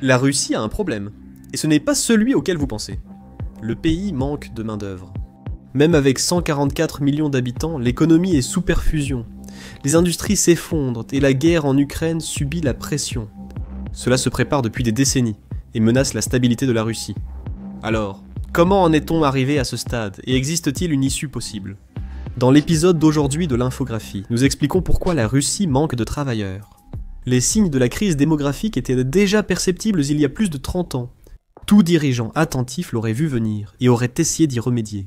La Russie a un problème, et ce n'est pas celui auquel vous pensez. Le pays manque de main-d'œuvre. Même avec 144 millions d'habitants, l'économie est sous perfusion. Les industries s'effondrent et la guerre en Ukraine subit la pression. Cela se prépare depuis des décennies et menace la stabilité de la Russie. Alors, comment en est-on arrivé à ce stade et existe-t-il une issue possible? Dans l'épisode d'aujourd'hui de l'infographie, nous expliquons pourquoi la Russie manque de travailleurs. Les signes de la crise démographique étaient déjà perceptibles il y a plus de 30 ans. Tout dirigeant attentif l'aurait vu venir et aurait essayé d'y remédier.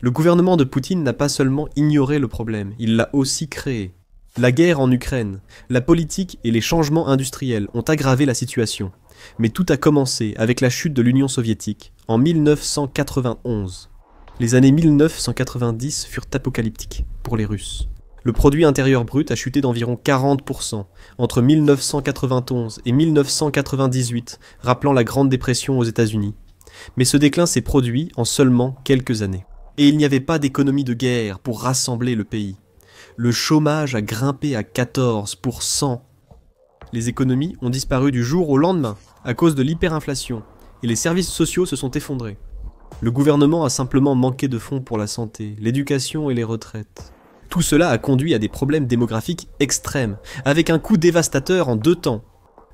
Le gouvernement de Poutine n'a pas seulement ignoré le problème, il l'a aussi créé. La guerre en Ukraine, la politique et les changements industriels ont aggravé la situation. Mais tout a commencé avec la chute de l'Union soviétique, en 1991. Les années 1990 furent apocalyptiques pour les Russes. Le produit intérieur brut a chuté d'environ 40% entre 1991 et 1998, rappelant la Grande Dépression aux États-Unis. Mais ce déclin s'est produit en seulement quelques années. Et il n'y avait pas d'économie de guerre pour rassembler le pays. Le chômage a grimpé à 14%. Les économies ont disparu du jour au lendemain à cause de l'hyperinflation et les services sociaux se sont effondrés. Le gouvernement a simplement manqué de fonds pour la santé, l'éducation et les retraites. Tout cela a conduit à des problèmes démographiques extrêmes, avec un coût dévastateur en 2 temps.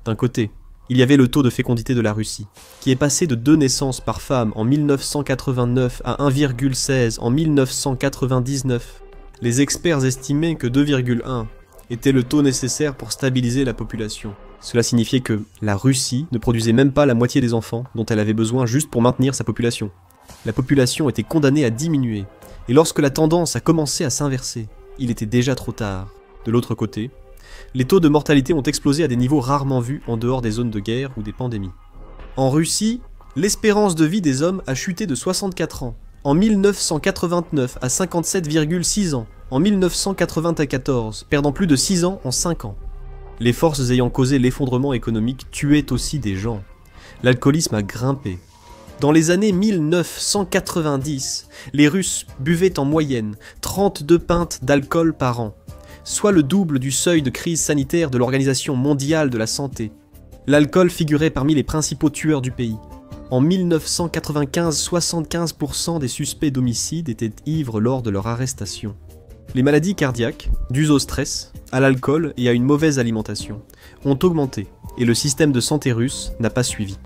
D'un côté, il y avait le taux de fécondité de la Russie, qui est passé de 2 naissances par femme en 1989 à 1,16 en 1999. Les experts estimaient que 2,1 était le taux nécessaire pour stabiliser la population. Cela signifiait que la Russie ne produisait même pas la moitié des enfants dont elle avait besoin juste pour maintenir sa population. La population était condamnée à diminuer, et lorsque la tendance a commencé à s'inverser, il était déjà trop tard. De l'autre côté, les taux de mortalité ont explosé à des niveaux rarement vus en dehors des zones de guerre ou des pandémies. En Russie, l'espérance de vie des hommes a chuté de 64 ans, en 1989 à 57,6 ans, en 1994, perdant plus de 6 ans en 5 ans. Les forces ayant causé l'effondrement économique tuaient aussi des gens. L'alcoolisme a grimpé. Dans les années 1990, les Russes buvaient en moyenne 32 pintes d'alcool par an, soit le double du seuil de crise sanitaire de l'Organisation mondiale de la santé. L'alcool figurait parmi les principaux tueurs du pays. En 1995, 75% des suspects d'homicide étaient ivres lors de leur arrestation. Les maladies cardiaques, dues au stress, à l'alcool et à une mauvaise alimentation, ont augmenté, et le système de santé russe n'a pas suivi.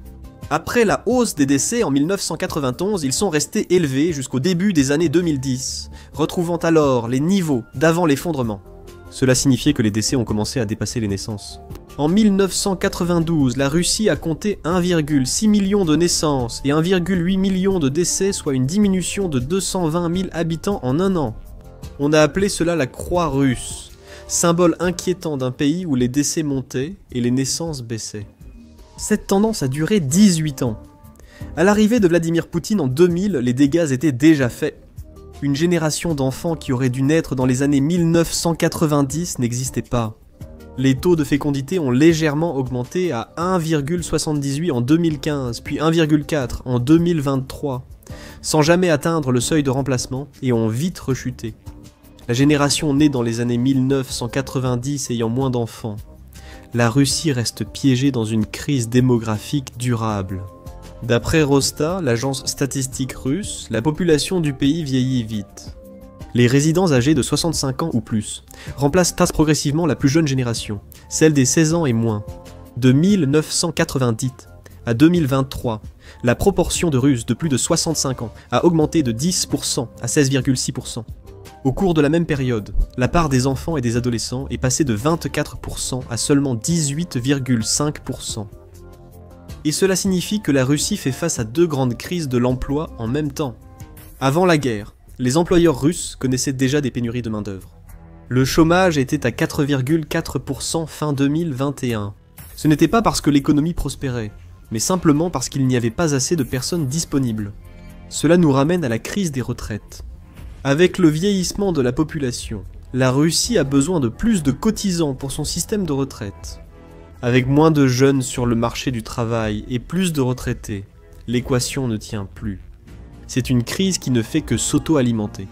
Après la hausse des décès en 1991, ils sont restés élevés jusqu'au début des années 2010, retrouvant alors les niveaux d'avant l'effondrement. Cela signifiait que les décès ont commencé à dépasser les naissances. En 1992, la Russie a compté 1,6 million de naissances et 1,8 million de décès, soit une diminution de 220 000 habitants en un an. On a appelé cela la croix russe, symbole inquiétant d'un pays où les décès montaient et les naissances baissaient. Cette tendance a duré 18 ans. À l'arrivée de Vladimir Poutine en 2000, les dégâts étaient déjà faits. Une génération d'enfants qui auraient dû naître dans les années 1990 n'existait pas. Les taux de fécondité ont légèrement augmenté à 1,78 en 2015, puis 1,4 en 2023, sans jamais atteindre le seuil de remplacement et ont vite rechuté. La génération née dans les années 1990 ayant moins d'enfants. La Russie reste piégée dans une crise démographique durable. D'après Rosta, l'agence statistique russe, la population du pays vieillit vite. Les résidents âgés de 65 ans ou plus remplacent progressivement la plus jeune génération, celle des 16 ans et moins. De 1990 à 2023, la proportion de Russes de plus de 65 ans a augmenté de 10% à 16,6%. Au cours de la même période, la part des enfants et des adolescents est passée de 24% à seulement 18,5%. Et cela signifie que la Russie fait face à 2 grandes crises de l'emploi en même temps. Avant la guerre, les employeurs russes connaissaient déjà des pénuries de main-d'œuvre. Le chômage était à 4,4% fin 2021. Ce n'était pas parce que l'économie prospérait, mais simplement parce qu'il n'y avait pas assez de personnes disponibles. Cela nous ramène à la crise des retraites. Avec le vieillissement de la population, la Russie a besoin de plus de cotisants pour son système de retraite. Avec moins de jeunes sur le marché du travail et plus de retraités, l'équation ne tient plus. C'est une crise qui ne fait que s'auto-alimenter.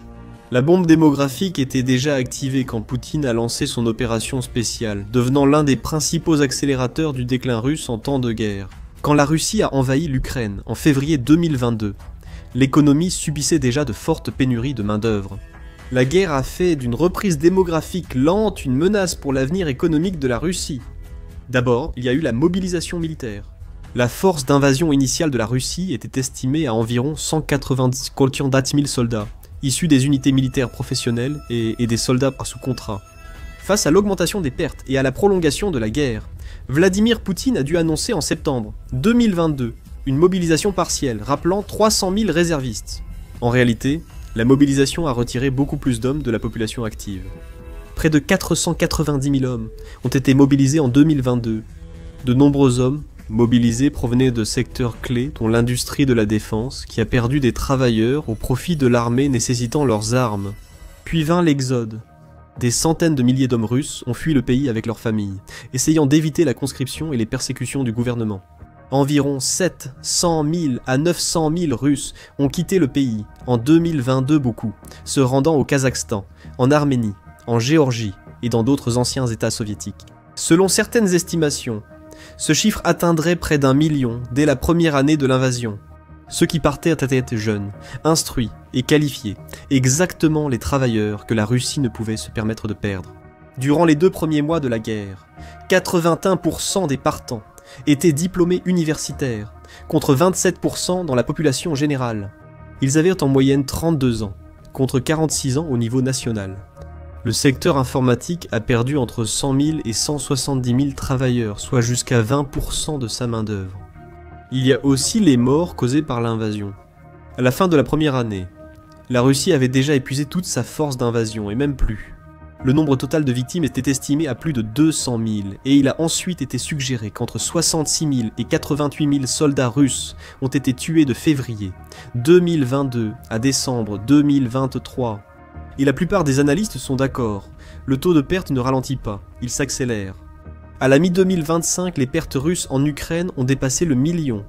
La bombe démographique était déjà activée quand Poutine a lancé son opération spéciale, devenant l'un des principaux accélérateurs du déclin russe en temps de guerre. Quand la Russie a envahi l'Ukraine en février 2022, l'économie subissait déjà de fortes pénuries de main-d'œuvre. La guerre a fait d'une reprise démographique lente une menace pour l'avenir économique de la Russie. D'abord, il y a eu la mobilisation militaire. La force d'invasion initiale de la Russie était estimée à environ 190 000 soldats, issus des unités militaires professionnelles et des soldats sous contrat. Face à l'augmentation des pertes et à la prolongation de la guerre, Vladimir Poutine a dû annoncer en septembre 2022 une mobilisation partielle rappelant 300 000 réservistes. En réalité, la mobilisation a retiré beaucoup plus d'hommes de la population active. Près de 490 000 hommes ont été mobilisés en 2022. De nombreux hommes mobilisés provenaient de secteurs clés dont l'industrie de la défense qui a perdu des travailleurs au profit de l'armée nécessitant leurs armes. Puis vint l'exode. Des centaines de milliers d'hommes russes ont fui le pays avec leurs familles, essayant d'éviter la conscription et les persécutions du gouvernement. Environ 700 000 à 900 000 Russes ont quitté le pays, en 2022 beaucoup, se rendant au Kazakhstan, en Arménie, en Géorgie et dans d'autres anciens États soviétiques. Selon certaines estimations, ce chiffre atteindrait près d'1 million dès la première année de l'invasion. Ceux qui partaient étaient jeunes, instruits et qualifiés, exactement les travailleurs que la Russie ne pouvait se permettre de perdre. Durant les 2 premiers mois de la guerre, 81% des partants étaient diplômés universitaires, contre 27% dans la population générale. Ils avaient en moyenne 32 ans, contre 46 ans au niveau national. Le secteur informatique a perdu entre 100 000 et 170 000 travailleurs, soit jusqu'à 20% de sa main-d'œuvre. Il y a aussi les morts causées par l'invasion. À la fin de la première année, la Russie avait déjà épuisé toute sa force d'invasion, et même plus. Le nombre total de victimes était estimé à plus de 200 000, et il a ensuite été suggéré qu'entre 66 000 et 88 000 soldats russes ont été tués de février 2022 à décembre 2023. Et la plupart des analystes sont d'accord, le taux de perte ne ralentit pas, il s'accélère. À la mi-2025, les pertes russes en Ukraine ont dépassé le million,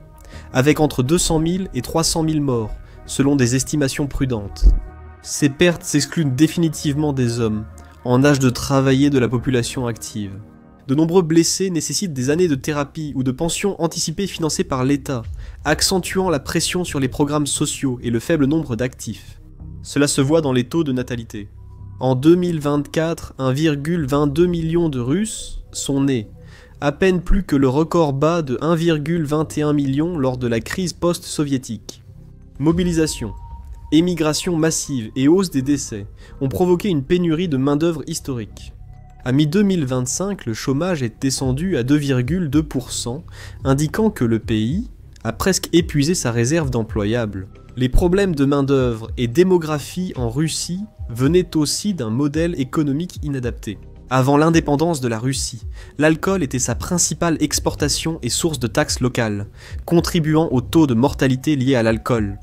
avec entre 200 000 et 300 000 morts, selon des estimations prudentes. Ces pertes s'excluent définitivement des hommes, en âge de travailler de la population active. De nombreux blessés nécessitent des années de thérapie ou de pensions anticipées financées par l'État, accentuant la pression sur les programmes sociaux et le faible nombre d'actifs. Cela se voit dans les taux de natalité. En 2024, 1,22 million de Russes sont nés, à peine plus que le record bas de 1,21 million lors de la crise post-soviétique. Mobilisation, émigration massive et hausse des décès ont provoqué une pénurie de main-d'œuvre historique. À mi-2025, le chômage est descendu à 2,2%, indiquant que le pays a presque épuisé sa réserve d'employables. Les problèmes de main-d'œuvre et démographie en Russie venaient aussi d'un modèle économique inadapté. Avant l'indépendance de la Russie, l'alcool était sa principale exportation et source de taxes locales, contribuant au taux de mortalité lié à l'alcool.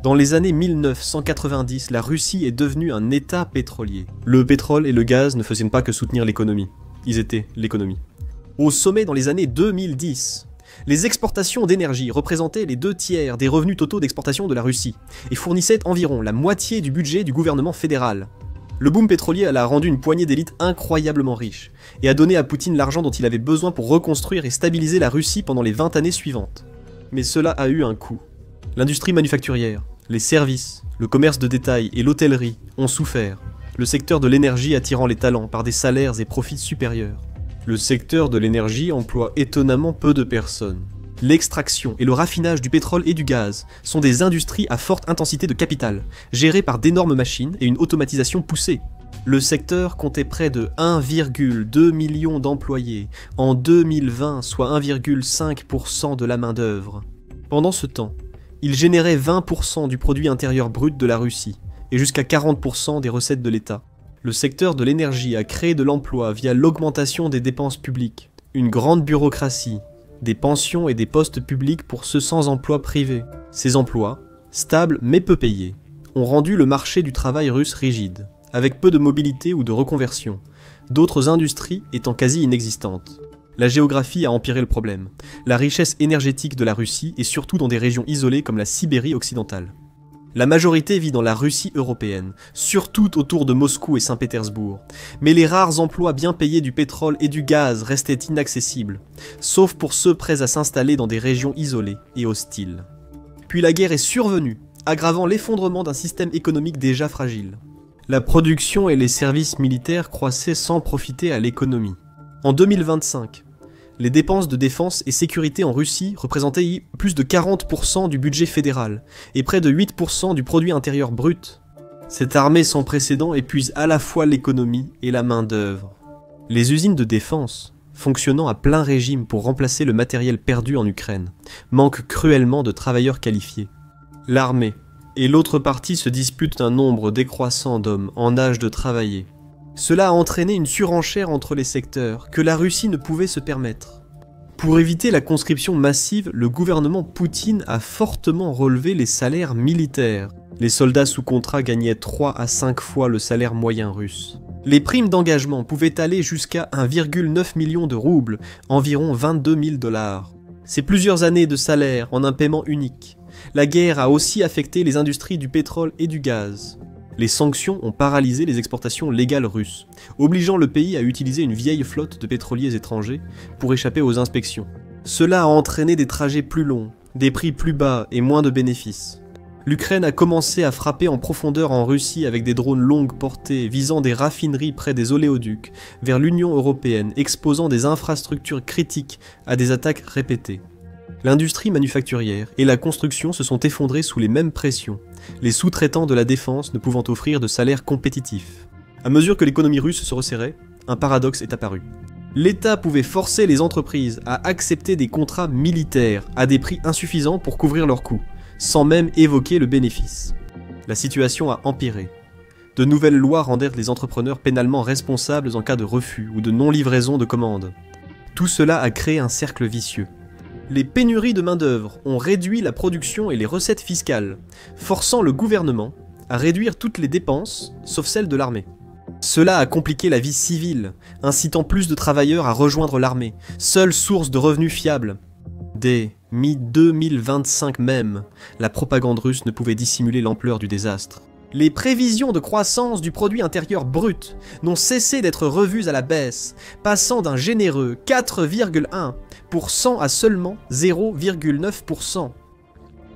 Dans les années 1990, la Russie est devenue un État pétrolier. Le pétrole et le gaz ne faisaient pas que soutenir l'économie. Ils étaient l'économie. Au sommet dans les années 2010, les exportations d'énergie représentaient les 2/3 des revenus totaux d'exportation de la Russie et fournissaient environ la moitié du budget du gouvernement fédéral. Le boom pétrolier a rendu une poignée d'élites incroyablement riche et a donné à Poutine l'argent dont il avait besoin pour reconstruire et stabiliser la Russie pendant les 20 années suivantes. Mais cela a eu un coût. L'industrie manufacturière, les services, le commerce de détail et l'hôtellerie ont souffert, le secteur de l'énergie attirant les talents par des salaires et profits supérieurs. Le secteur de l'énergie emploie étonnamment peu de personnes. L'extraction et le raffinage du pétrole et du gaz sont des industries à forte intensité de capital, gérées par d'énormes machines et une automatisation poussée. Le secteur comptait près de 1,2 million d'employés en 2020, soit 1,5% de la main-d'œuvre. Pendant ce temps, il générait 20% du produit intérieur brut de la Russie et jusqu'à 40% des recettes de l'État. Le secteur de l'énergie a créé de l'emploi via l'augmentation des dépenses publiques, une grande bureaucratie, des pensions et des postes publics pour ceux sans emploi privé. Ces emplois, stables mais peu payés, ont rendu le marché du travail russe rigide, avec peu de mobilité ou de reconversion, d'autres industries étant quasi inexistantes. La géographie a empiré le problème. La richesse énergétique de la Russie est surtout dans des régions isolées comme la Sibérie occidentale. La majorité vit dans la Russie européenne, surtout autour de Moscou et Saint-Pétersbourg, mais les rares emplois bien payés du pétrole et du gaz restaient inaccessibles, sauf pour ceux prêts à s'installer dans des régions isolées et hostiles. Puis la guerre est survenue, aggravant l'effondrement d'un système économique déjà fragile. La production et les services militaires croissaient sans profiter à l'économie. En 2025, les dépenses de défense et sécurité en Russie représentaient plus de 40% du budget fédéral et près de 8% du produit intérieur brut. Cette armée sans précédent épuise à la fois l'économie et la main-d'œuvre. Les usines de défense, fonctionnant à plein régime pour remplacer le matériel perdu en Ukraine, manquent cruellement de travailleurs qualifiés. L'armée et l'autre partie se disputent un nombre décroissant d'hommes en âge de travailler. Cela a entraîné une surenchère entre les secteurs que la Russie ne pouvait se permettre. Pour éviter la conscription massive, le gouvernement Poutine a fortement relevé les salaires militaires. Les soldats sous contrat gagnaient 3 à 5 fois le salaire moyen russe. Les primes d'engagement pouvaient aller jusqu'à 1,9 million de roubles, environ 22 000 $. C'est plusieurs années de salaire en un paiement unique. La guerre a aussi affecté les industries du pétrole et du gaz. Les sanctions ont paralysé les exportations légales russes, obligeant le pays à utiliser une vieille flotte de pétroliers étrangers pour échapper aux inspections. Cela a entraîné des trajets plus longs, des prix plus bas et moins de bénéfices. L'Ukraine a commencé à frapper en profondeur en Russie avec des drones longue portée visant des raffineries près des oléoducs vers l'Union européenne, exposant des infrastructures critiques à des attaques répétées. L'industrie manufacturière et la construction se sont effondrées sous les mêmes pressions, les sous-traitants de la défense ne pouvant offrir de salaires compétitifs. À mesure que l'économie russe se resserrait, un paradoxe est apparu. L'État pouvait forcer les entreprises à accepter des contrats militaires à des prix insuffisants pour couvrir leurs coûts, sans même évoquer le bénéfice. La situation a empiré. De nouvelles lois rendèrent les entrepreneurs pénalement responsables en cas de refus ou de non-livraison de commandes. Tout cela a créé un cercle vicieux. Les pénuries de main-d'œuvre ont réduit la production et les recettes fiscales, forçant le gouvernement à réduire toutes les dépenses, sauf celles de l'armée. Cela a compliqué la vie civile, incitant plus de travailleurs à rejoindre l'armée, seule source de revenus fiables. Dès mi-2025 même, la propagande russe ne pouvait dissimuler l'ampleur du désastre. Les prévisions de croissance du produit intérieur brut n'ont cessé d'être revues à la baisse, passant d'un généreux 4,1% à seulement 0,9%.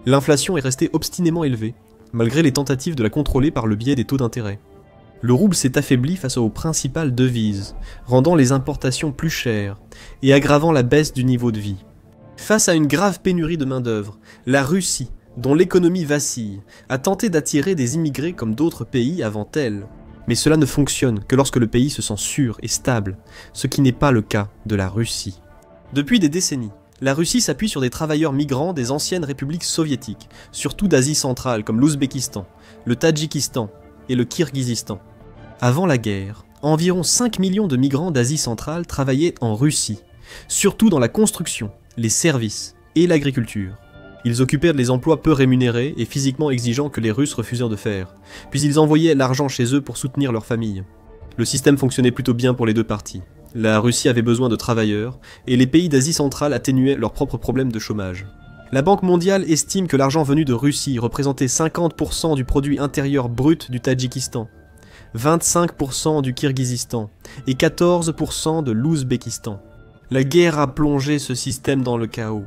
L'inflation est restée obstinément élevée, malgré les tentatives de la contrôler par le biais des taux d'intérêt. Le rouble s'est affaibli face aux principales devises, rendant les importations plus chères et aggravant la baisse du niveau de vie. Face à une grave pénurie de main-d'œuvre, la Russie, dont l'économie vacille, a tenté d'attirer des immigrés comme d'autres pays avant elle. Mais cela ne fonctionne que lorsque le pays se sent sûr et stable, ce qui n'est pas le cas de la Russie. Depuis des décennies, la Russie s'appuie sur des travailleurs migrants des anciennes républiques soviétiques, surtout d'Asie centrale comme l'Ouzbékistan, le Tadjikistan et le Kirghizistan. Avant la guerre, environ 5 millions de migrants d'Asie centrale travaillaient en Russie, surtout dans la construction, les services et l'agriculture. Ils occupèrent des emplois peu rémunérés et physiquement exigeants que les Russes refusèrent de faire, puis ils envoyaient l'argent chez eux pour soutenir leur famille. Le système fonctionnait plutôt bien pour les deux parties. La Russie avait besoin de travailleurs, et les pays d'Asie centrale atténuaient leurs propres problèmes de chômage. La Banque mondiale estime que l'argent venu de Russie représentait 50% du produit intérieur brut du Tadjikistan, 25% du Kirghizistan et 14% de l'Ouzbékistan. La guerre a plongé ce système dans le chaos.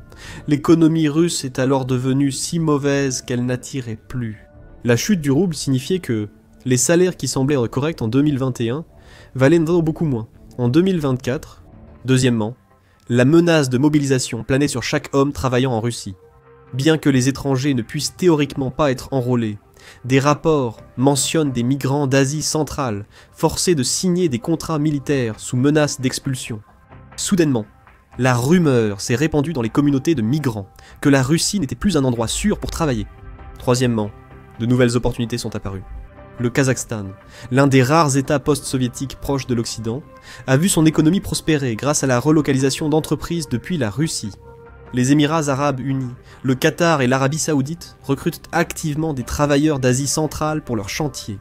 L'économie russe est alors devenue si mauvaise qu'elle n'attirait plus. La chute du rouble signifiait que les salaires qui semblaient corrects en 2021 valaient beaucoup moins. En 2024, deuxièmement, la menace de mobilisation planait sur chaque homme travaillant en Russie. Bien que les étrangers ne puissent théoriquement pas être enrôlés, des rapports mentionnent des migrants d'Asie centrale forcés de signer des contrats militaires sous menace d'expulsion. Soudainement, la rumeur s'est répandue dans les communautés de migrants que la Russie n'était plus un endroit sûr pour travailler. Troisièmement, de nouvelles opportunités sont apparues. Le Kazakhstan, l'un des rares États post-soviétiques proches de l'Occident, a vu son économie prospérer grâce à la relocalisation d'entreprises depuis la Russie. Les Émirats arabes unis, le Qatar et l'Arabie saoudite recrutent activement des travailleurs d'Asie centrale pour leurs chantiers.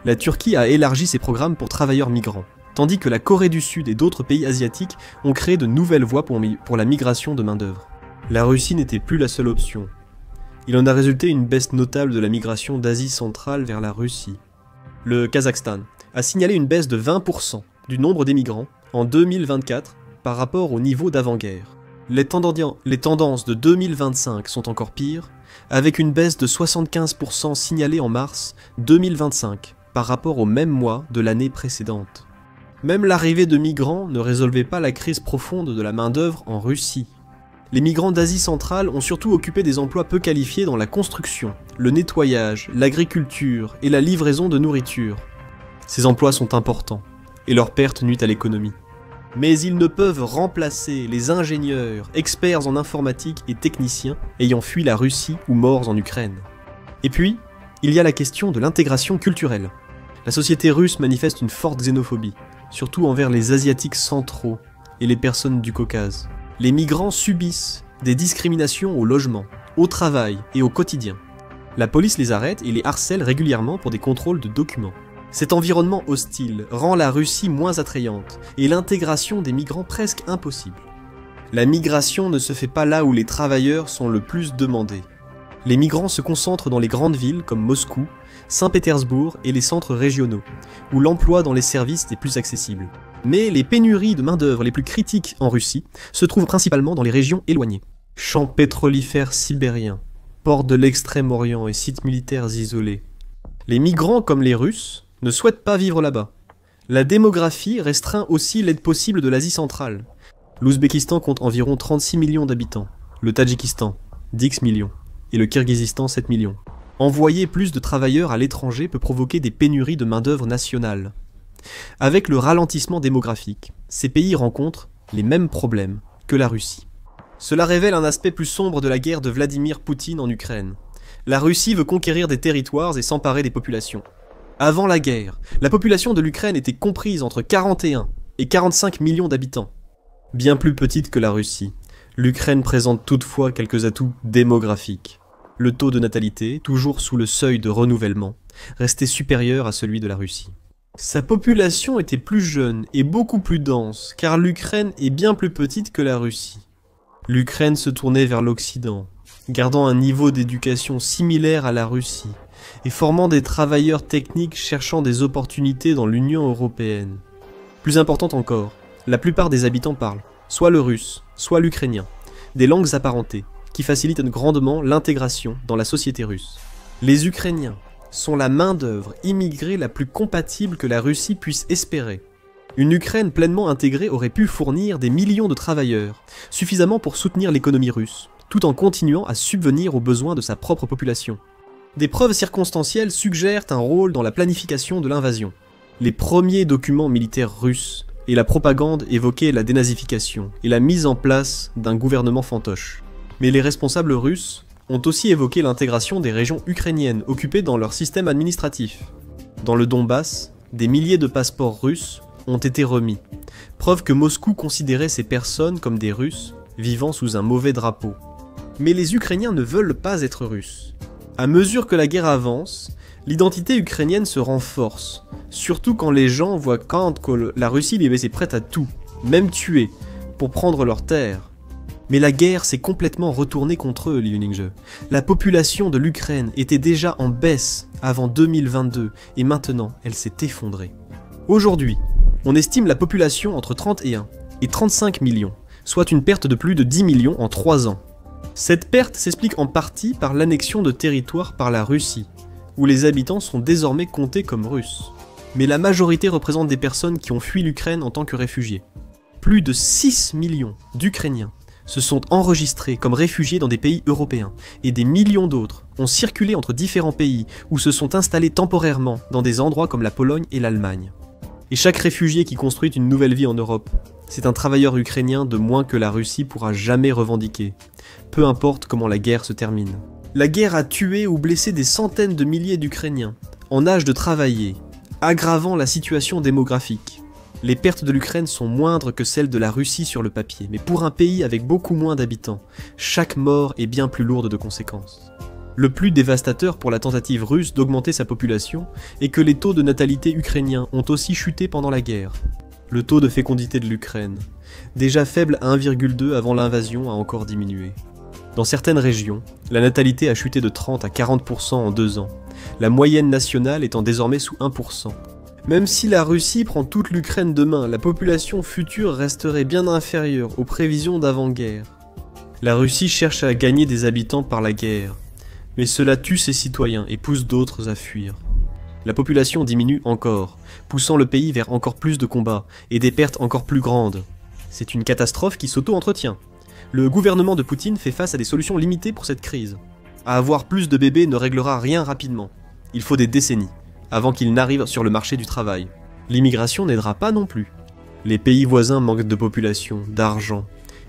La Turquie a élargi ses programmes pour travailleurs migrants, tandis que la Corée du Sud et d'autres pays asiatiques ont créé de nouvelles voies pour la migration de main-d'œuvre. La Russie n'était plus la seule option. Il en a résulté une baisse notable de la migration d'Asie centrale vers la Russie. Le Kazakhstan a signalé une baisse de 20% du nombre d'émigrants en 2024 par rapport au niveau d'avant-guerre. Les tendances de 2025 sont encore pires, avec une baisse de 75% signalée en mars 2025 par rapport au même mois de l'année précédente. Même l'arrivée de migrants ne résolvait pas la crise profonde de la main-d'œuvre en Russie. Les migrants d'Asie centrale ont surtout occupé des emplois peu qualifiés dans la construction, le nettoyage, l'agriculture et la livraison de nourriture. Ces emplois sont importants, et leur perte nuit à l'économie. Mais ils ne peuvent remplacer les ingénieurs, experts en informatique et techniciens ayant fui la Russie ou morts en Ukraine. Et puis, il y a la question de l'intégration culturelle. La société russe manifeste une forte xénophobie, surtout envers les Asiatiques centraux et les personnes du Caucase. Les migrants subissent des discriminations au logement, au travail et au quotidien. La police les arrête et les harcèle régulièrement pour des contrôles de documents. Cet environnement hostile rend la Russie moins attrayante et l'intégration des migrants presque impossible. La migration ne se fait pas là où les travailleurs sont le plus demandés. Les migrants se concentrent dans les grandes villes comme Moscou, Saint-Pétersbourg et les centres régionaux, où l'emploi dans les services est plus accessible. Mais les pénuries de main-d'œuvre les plus critiques en Russie se trouvent principalement dans les régions éloignées. Champs pétrolifères sibériens, ports de l'Extrême-Orient et sites militaires isolés. Les migrants comme les Russes ne souhaitent pas vivre là-bas. La démographie restreint aussi l'aide possible de l'Asie centrale. L'Ouzbékistan compte environ 36 millions d'habitants, le Tadjikistan 10 millions et le Kirghizistan 7 millions. Envoyer plus de travailleurs à l'étranger peut provoquer des pénuries de main-d'œuvre nationale. Avec le ralentissement démographique, ces pays rencontrent les mêmes problèmes que la Russie. Cela révèle un aspect plus sombre de la guerre de Vladimir Poutine en Ukraine. La Russie veut conquérir des territoires et s'emparer des populations. Avant la guerre, la population de l'Ukraine était comprise entre 41 et 45 millions d'habitants. Bien plus petite que la Russie, l'Ukraine présente toutefois quelques atouts démographiques. Le taux de natalité, toujours sous le seuil de renouvellement, restait supérieur à celui de la Russie. Sa population était plus jeune et beaucoup plus dense, car l'Ukraine est bien plus petite que la Russie. L'Ukraine se tournait vers l'Occident, gardant un niveau d'éducation similaire à la Russie, et formant des travailleurs techniques cherchant des opportunités dans l'Union européenne. Plus importante encore, la plupart des habitants parlent soit le russe, soit l'ukrainien, des langues apparentées, qui facilitent grandement l'intégration dans la société russe. Les Ukrainiens sont la main-d'œuvre immigrée la plus compatible que la Russie puisse espérer. Une Ukraine pleinement intégrée aurait pu fournir des millions de travailleurs, suffisamment pour soutenir l'économie russe, tout en continuant à subvenir aux besoins de sa propre population. Des preuves circonstancielles suggèrent un rôle dans la planification de l'invasion. Les premiers documents militaires russes et la propagande évoquaient la dénazification et la mise en place d'un gouvernement fantoche. Mais les responsables russes ont aussi évoqué l'intégration des régions ukrainiennes occupées dans leur système administratif. Dans le Donbass, des milliers de passeports russes ont été remis, preuve que Moscou considérait ces personnes comme des Russes vivant sous un mauvais drapeau. Mais les Ukrainiens ne veulent pas être Russes. À mesure que la guerre avance, l'identité ukrainienne se renforce, surtout quand les gens voient que la Russie est prête à tout, même tuer, pour prendre leurs terres. Mais la guerre s'est complètement retournée contre eux, Liu Ningzhe. La population de l'Ukraine était déjà en baisse avant 2022, et maintenant elle s'est effondrée. Aujourd'hui, on estime la population entre 31 et 35 millions, soit une perte de plus de 10 millions en 3 ans. Cette perte s'explique en partie par l'annexion de territoires par la Russie, où les habitants sont désormais comptés comme Russes. Mais la majorité représente des personnes qui ont fui l'Ukraine en tant que réfugiés. Plus de 6 millions d'Ukrainiens se sont enregistrés comme réfugiés dans des pays européens, et des millions d'autres ont circulé entre différents pays ou se sont installés temporairement dans des endroits comme la Pologne et l'Allemagne. Et chaque réfugié qui construit une nouvelle vie en Europe, c'est un travailleur ukrainien de moins que la Russie pourra jamais revendiquer, peu importe comment la guerre se termine. La guerre a tué ou blessé des centaines de milliers d'Ukrainiens, en âge de travailler, aggravant la situation démographique. Les pertes de l'Ukraine sont moindres que celles de la Russie sur le papier, mais pour un pays avec beaucoup moins d'habitants, chaque mort est bien plus lourde de conséquences. Le plus dévastateur pour la tentative russe d'augmenter sa population est que les taux de natalité ukrainiens ont aussi chuté pendant la guerre. Le taux de fécondité de l'Ukraine, déjà faible à 1,2 avant l'invasion, a encore diminué. Dans certaines régions, la natalité a chuté de 30 à 40% en 2 ans, la moyenne nationale étant désormais sous 1%. Même si la Russie prend toute l'Ukraine demain, la population future resterait bien inférieure aux prévisions d'avant-guerre. La Russie cherche à gagner des habitants par la guerre, mais cela tue ses citoyens et pousse d'autres à fuir. La population diminue encore, poussant le pays vers encore plus de combats et des pertes encore plus grandes. C'est une catastrophe qui s'auto-entretient. Le gouvernement de Poutine fait face à des solutions limitées pour cette crise. À avoir plus de bébés ne réglera rien rapidement. Il faut des décennies, avant qu'ils n'arrivent sur le marché du travail. L'immigration n'aidera pas non plus. Les pays voisins manquent de population, d'argent,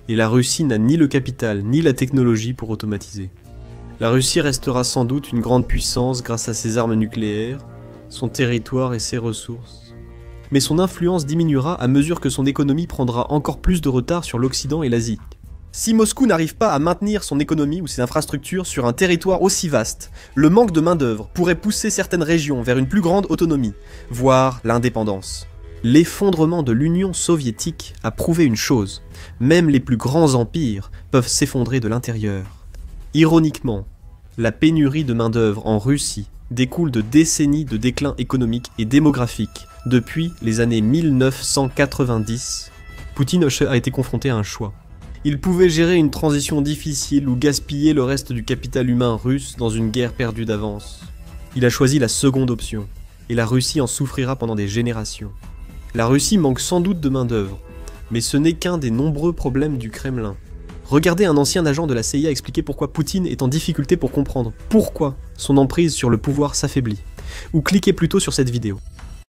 et la Russie n'a ni le capital ni la technologie pour automatiser. La Russie restera sans doute une grande puissance grâce à ses armes nucléaires, son territoire et ses ressources. Mais son influence diminuera à mesure que son économie prendra encore plus de retard sur l'Occident et l'Asie. Si Moscou n'arrive pas à maintenir son économie ou ses infrastructures sur un territoire aussi vaste, le manque de main-d'œuvre pourrait pousser certaines régions vers une plus grande autonomie, voire l'indépendance. L'effondrement de l'Union soviétique a prouvé une chose, même les plus grands empires peuvent s'effondrer de l'intérieur. Ironiquement, la pénurie de main-d'œuvre en Russie découle de décennies de déclin économique et démographique. Depuis les années 1990, Poutine a été confronté à un choix. Il pouvait gérer une transition difficile ou gaspiller le reste du capital humain russe dans une guerre perdue d'avance. Il a choisi la seconde option, et la Russie en souffrira pendant des générations. La Russie manque sans doute de main-d'œuvre, mais ce n'est qu'un des nombreux problèmes du Kremlin. Regardez un ancien agent de la CIA expliquer pourquoi Poutine est en difficulté pour comprendre pourquoi son emprise sur le pouvoir s'affaiblit, ou cliquez plutôt sur cette vidéo.